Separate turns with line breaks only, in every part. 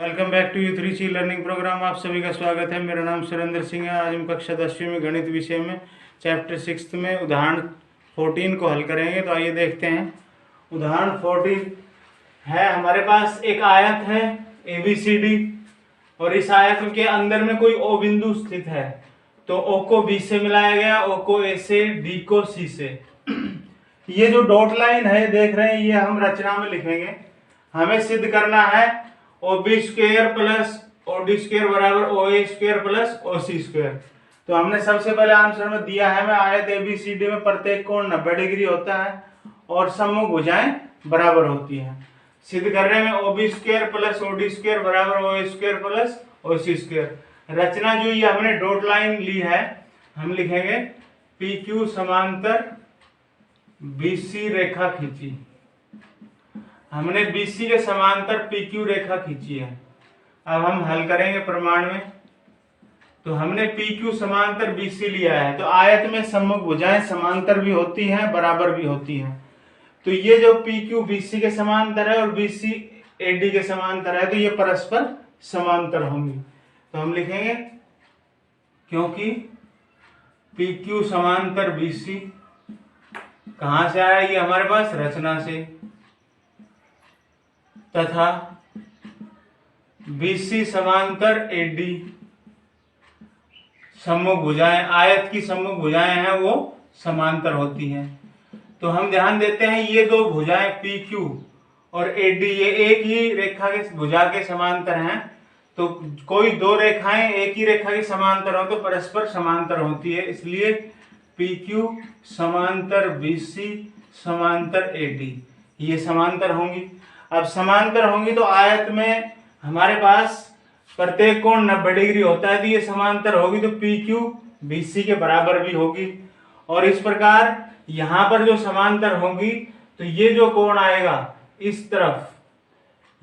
Welcome back to U3C learning programme. आप सभी का स्वागत है। मेरा नाम सुरेंद्र सिंह है। आज हम कक्षा 10वीं में गणित विषय में चैप्टर 6 में उदाहरण 14 को हल करेंगे। तो आइए देखते हैं। उदाहरण 14 है, हमारे पास एक आयत है ABCD और इस आयत के अंदर में कोई O बिंदु स्थित है। तो O को B से मिलाया गया, O को A से, D को C से। ये जो डॉट लाइन है देख रहे हैं, ये हम रचना में लिखेंगे। हमें सिद्ध करना है OB square plus OD square बराबर OA square plus OC square. तो हमने सबसे पहले आंसर में दिया है, मैं आयत ABCD में प्रत्येक कोण 90 डिग्री होता है और सम्मुख भुजाएं बराबर होती हैं। सिद्ध करने में OB square plus OD square बराबर OA square plus OC square. रचना जो ये हमने डॉट लाइन ली है, हम लिखेंगे PQ समांतर BC रेखा खींची। हमने BC के समांतर PQ रेखा खींची है। अब हम हल करेंगे प्रमाण में। तो हमने PQ समांतर BC लिया है। तो आयत में सम्मुख भुजाएं समांतर भी होती हैं, बराबर भी होती हैं। तो ये जो PQ BC के समांतर है और BC AD के समांतर है, तो ये परस्पर समांतर होंगी। तो हम लिखेंगे क्योंकि PQ समांतर BC कहां से आया, ये हमारे पास रचना से, तथा BC समांतर AD सम्मुख भुजाएं, आयत की सम्मुख भुजाएं हैं वो समांतर होती हैं। तो हम ध्यान देते हैं, ये दो भुजाएं PQ और AD ये एक ही रेखा के भुजा के समांतर हैं। तो कोई दो रेखाएं एक ही रेखा के समांतर हो तो परस्पर समांतर होती है, इसलिए PQ समांतर BC समांतर AD ये समांतर होंगी। अब समांतर होंगी तो आयत में हमारे पास प्रत्येक कोण 90 डिग्री होता है, तो ये समांतर होगी, तो PQ BC के बराबर भी होगी। और इस प्रकार यहां पर जो समांतर होगी, तो ये जो कोण आएगा इस तरफ,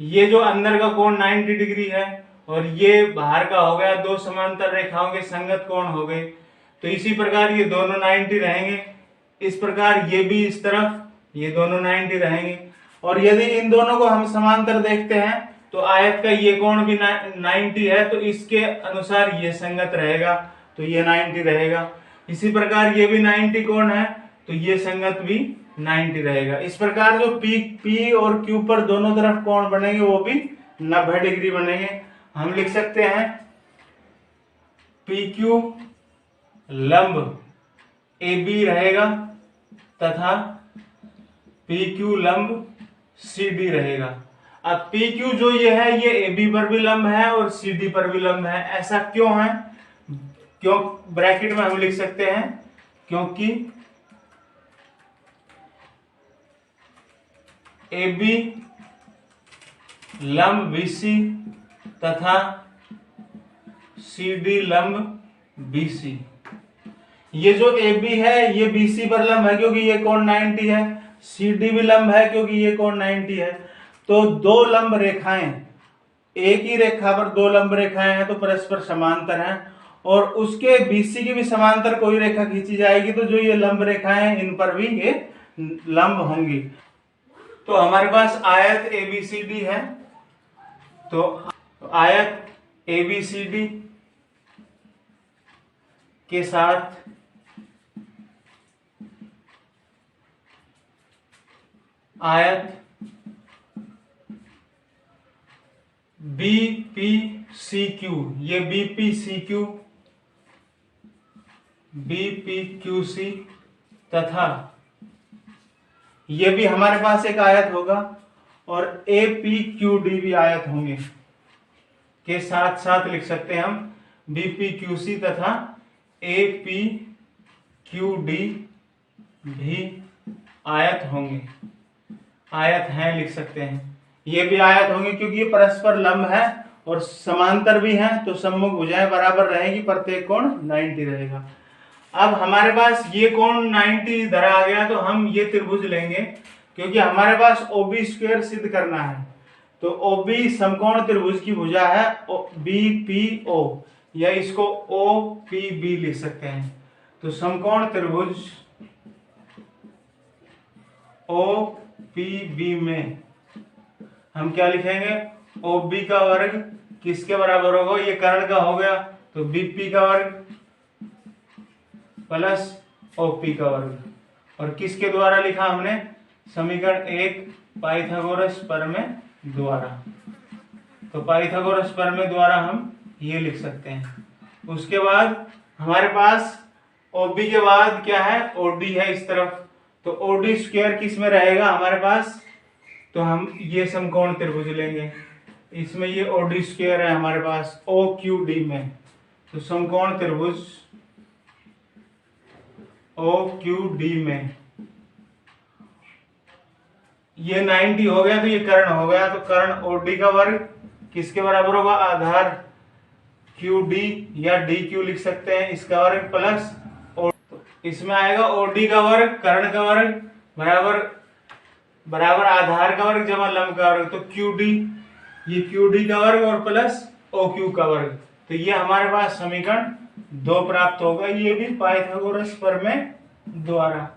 ये जो अंदर का कोण 90 डिग्री है और ये बाहर का हो गया, दो समांतर रेखाओं के संगत कोण हो गए। तो इसी प्रकार ये दोनों 90 रहेंगे। इस प्रकार ये भी इस तरफ, ये दोनों 90 रहेंगे। और यदि इन दोनों को हम समांतर देखते हैं तो आयत का ये कोण भी 90 है, तो इसके अनुसार ये संगत रहेगा, तो ये 90 रहेगा। इसी प्रकार ये भी 90 कोण है, तो ये संगत भी 90 रहेगा। इस प्रकार जो P और Q पर दोनों तरफ कोण बनेंगे वो भी 90 डिग्री बनेंगे। हम लिख सकते हैं PQ लंब AB रहेगा तथा PQ लंब CD रहेगा। अब PQ जो ये है, ये AB पर भी लंब है और CD पर भी लंब है। ऐसा क्यों है? क्यों, ब्रैकेट में हम लिख सकते हैं क्योंकि AB लंब BC तथा CD लंब BC। ये जो AB है ये BC पर लंब है क्योंकि ये कोण 90 है, CD भी लंब है क्योंकि ये कोण 90 है। तो दो लंब रेखाएं, एक ही रेखा पर दो लंब रेखाएं हैं तो परस्पर समांतर हैं, और उसके BC की भी समांतर कोई रेखा खींची जाएगी तो जो ये लंब रेखाएं हैं इन पर भी ये लंब होंगी। तो हमारे पास आयत ABCD है। तो आयत ABCD के साथ आयत BPCQ, ये BPCQ, BPQC तथा ये भी हमारे पास एक आयत होगा और APQD भी आयत होंगे। के साथ साथ लिख सकते हैं हम BPQC तथा APQD भी आयत होंगे, आयत हैं लिख सकते हैं। ये भी आयत होंगे क्योंकि ये परस्पर लंब है और समांतर भी हैं, तो सम्मुख भुजाएं बराबर रहेगी, प्रत्येक कोण 90 रहेगा। अब हमारे पास ये कोण 90 इधर आ गया, तो हम ये त्रिभुज लेंगे क्योंकि हमारे पास OB स्क्वायर सिद्ध करना है। तो OB समकोण त्रिभुज की भुजा है BPO, या इसको OPB लिख सकते हैं। तो समकोण त्रिभुज OPB में हम क्या लिखेंगे, ओ बी का वर्ग किसके बराबर होगा, ये कर्ण का हो गया तो बीपी का वर्ग प्लस ओपी का वर्ग। और किसके द्वारा लिखा हमने, समीकरण 1 पाइथागोरस प्रमेय द्वारा। तो पाइथागोरस प्रमेय द्वारा हम ये लिख सकते हैं। उसके बाद हमारे पास ओबी के बाद क्या है, ओडी है इस तरफ। तो ओडी स्क्वायर किस में रहेगा हमारे पास, तो हम ये समकोण त्रिभुज लेंगे, इसमें ये ओडी स्क्वायर है हमारे पास ओ क्यू डी में। तो समकोण त्रिभुज ओ क्यू डी में ये 90 हो गया तो ये कर्ण हो गया। तो कर्ण ओडी का वर्ग किसके बराबर होगा, आधार क्यू डी या डी क्यू लिख सकते हैं, इसका वर्ग प्लस इसमें आएगा ओडी का वर्ग कर्ण का वर्ग बराबर आधार का वर्ग जमा लंब का वर्ग। तो क्यू डी, ये क्यू डी का वर्ग और प्लस ओ क्यू का वर्ग। तो ये हमारे पास समीकरण 2 प्राप्त होगा, ये भी पाइथागोरस प्रमेय द्वारा।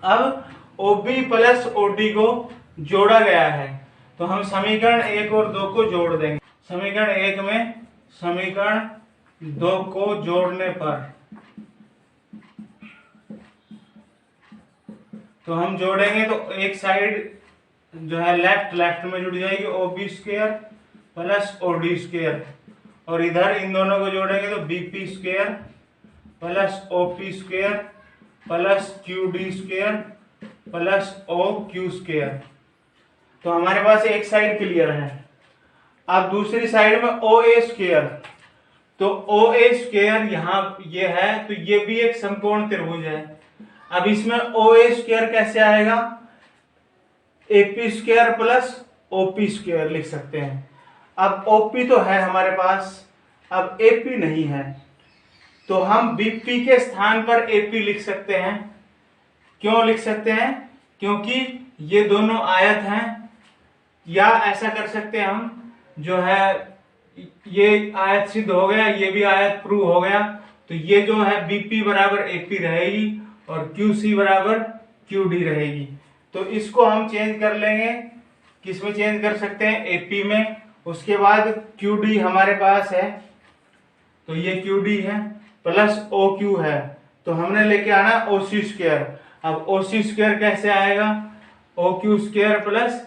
अब ओबी प्लस ओडी को जोड़ा गया है तो हम समीकरण 1 और 2 को जोड़ देंगे। समीकरण 1 में समीकरण 2 को जोड़ने पर तो हम जोड़ेंगे तो एक साइड जो है लेफ्ट में जुड़ जाएगी O B square plus O D square, और इधर इन दोनों को जोड़ेंगे तो B P square plus O P square plus Q D square plus O Q square. तो हमारे पास एक साइड क्लियर है। अब दूसरी साइड में ओ ए स्क्वायर, तो ओ ए स्क्वायर यहाँ ये है तो ये भी एक समकोण त्रिभुज है। अब इसमें ओ ए स्क्वायर कैसे आएगा, AP square plus OP square लिख सकते हैं। अब ओपी तो है हमारे पास, अब एपी नहीं है तो हम बीपी के स्थान पर एपी लिख सकते हैं। क्यों लिख सकते हैं, क्योंकि ये दोनों आयत हैं, या ऐसा कर सकते हैं हम जो है ये आयत सिद्ध हो गया, ये भी आयत प्रूव हो गया। तो ये जो है बीपी बराबर एपी रहेगी और QC बराबर QD रहेगी। तो इसको हम चेंज कर लेंगे, किस में चेंज कर सकते हैं, AP में। उसके बाद QD हमारे पास है तो ये QD है प्लस OQ है तो हमने लेके आना OC स्क्वायर। अब OC स्क्वायर कैसे आएगा, OQ square plus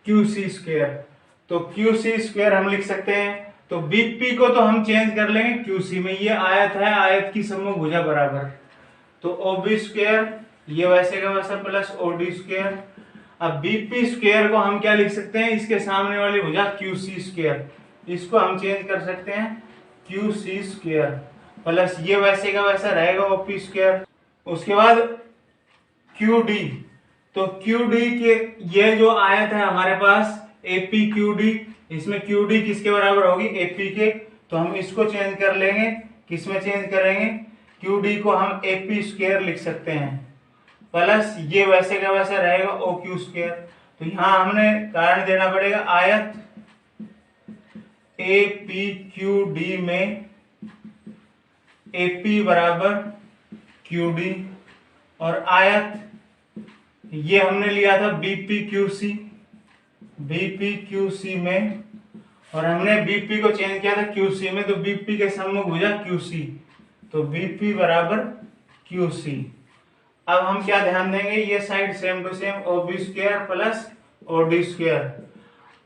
QC square. तो QC स्क्वायर हम लिख सकते हैं। तो BP को तो हम चेंज कर लेंगे QC में, ये आयत है, आयत की समूह भुजा बराबर। तो OB स्क्वायर ये वैसे का वैसा प्लस OD स्क्वायर। अब BP स्क्वायर को हम क्या लिख सकते हैं, इसके सामने वाली भुजा QC स्क्वायर, इसको हम चेंज कर सकते हैं QC स्क्वायर प्लस ये वैसे का वैसा रहेगा OP स्क्वायर। उसके बाद QD, तो QD के ये जो आयत है हमारे पास AP QD, इसमें QD किसके बराबर होगी, AP के। तो हम इसको चेंज कर लेंगे, किसमें चेंज करेंगे, QD को हम AP स्क्वायर लिख सकते हैं प्लस ये वैसे का वैसा रहेगा OQ स्क्वायर। तो यहां हमने कारण देना पड़ेगा, आयत APQD में AP बराबर QD, और आयत ये हमने लिया था BPQC में, और हमने BP को चेंज किया था QC में। तो BP के सम्मुख भुजा QC, तो BP बराबर QC। अब हम क्या ध्यान देंगे, ये side same to same OB square plus OD square.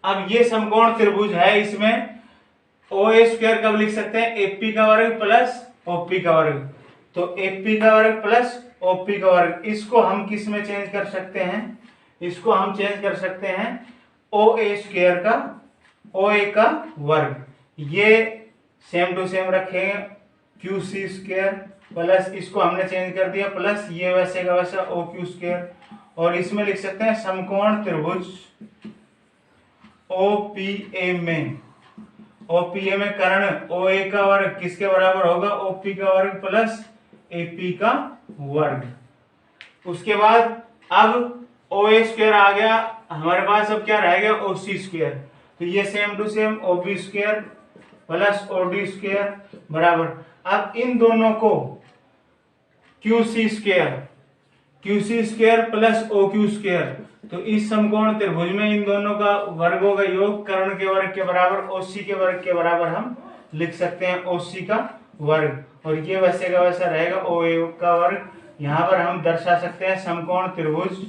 अब ये समकोण त्रिभुज है, इसमें OA स्क्वायर कब लिख सकते हैं, AP का वर्ग प्लस OP का वर्ग। तो AP का वर्ग प्लस OP का वर्ग, इसको हम किस में चेंज कर सकते हैं, इसको हम चेंज कर सकते हैं OA स्क्वायर का OA का वर्ग। ये सेम टू सेम रखेंगे QC स्क्वायर प्लस इसको हमने चेंज कर दिया प्लस ये वैसे का वैसा OQ स्क्वायर, और इसमें लिख सकते हैं समकोण त्रिभुज OPA में कर्ण OA का वर्ग किसके बराबर होगा, OP का वर्ग प्लस AP का वर्ग। उसके बाद अब OA स्क्वायर आ गया हमारे पास, अब क्या रह गया OC स्क्वायर। तो ये same to same OB square plus OD square बराबर। अब इन दोनों को QC square plus OQ square, तो इस समकोण त्रिभुज में इन दोनों का वर्गों का योग कर्ण के वर्ग के बराबर OC के वर्ग के बराबर हम लिख सकते हैं OC का वर्ग, और ये वैसे का वैसा रहेगा OA का वर्ग। यहाँ पर हम दर्शा सकते हैं समकोण त्रिभुज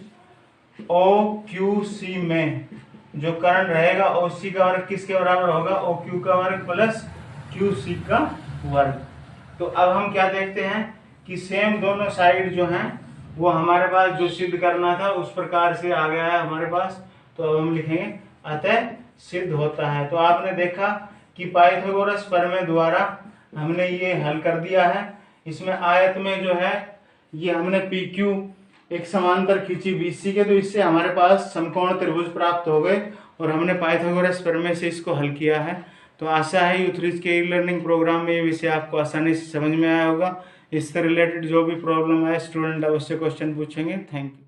OQC में जो कर्ण रहेगा OC का वर्ग किसके बराबर होगा, OQ का वर्ग प्लस QC का वर्ग। तो अब हम क्या देखते हैं कि सेम दोनों साइड जो हैं वो हमारे पास जो सिद्ध करना था उस प्रकार से आ गया है हमारे पास। तो अब हम लिखेंगे अतः सिद्ध होता है। तो आपने देखा कि पाइथागोरस प्रमेय द्वारा हमने ये हल कर दिया है। इसमें आयत में जो है ये हमने PQ एक समांतर खींची BC के, तो इससे हमारे पास समकोण त्रिभुज प्राप्त हो गए और हमने पाइथागोरस प्रमेय से इसको हल किया है। तो आशा है यूथरीज के ई लर्निंग प्रोग्राम में ये विषय आपको आसानी से समझ में आया होगा। इससे रिलेटेड जो भी प्रॉब्लम है स्टूडेंट अवश्य क्वेश्चन पूछेंगे। Thank you.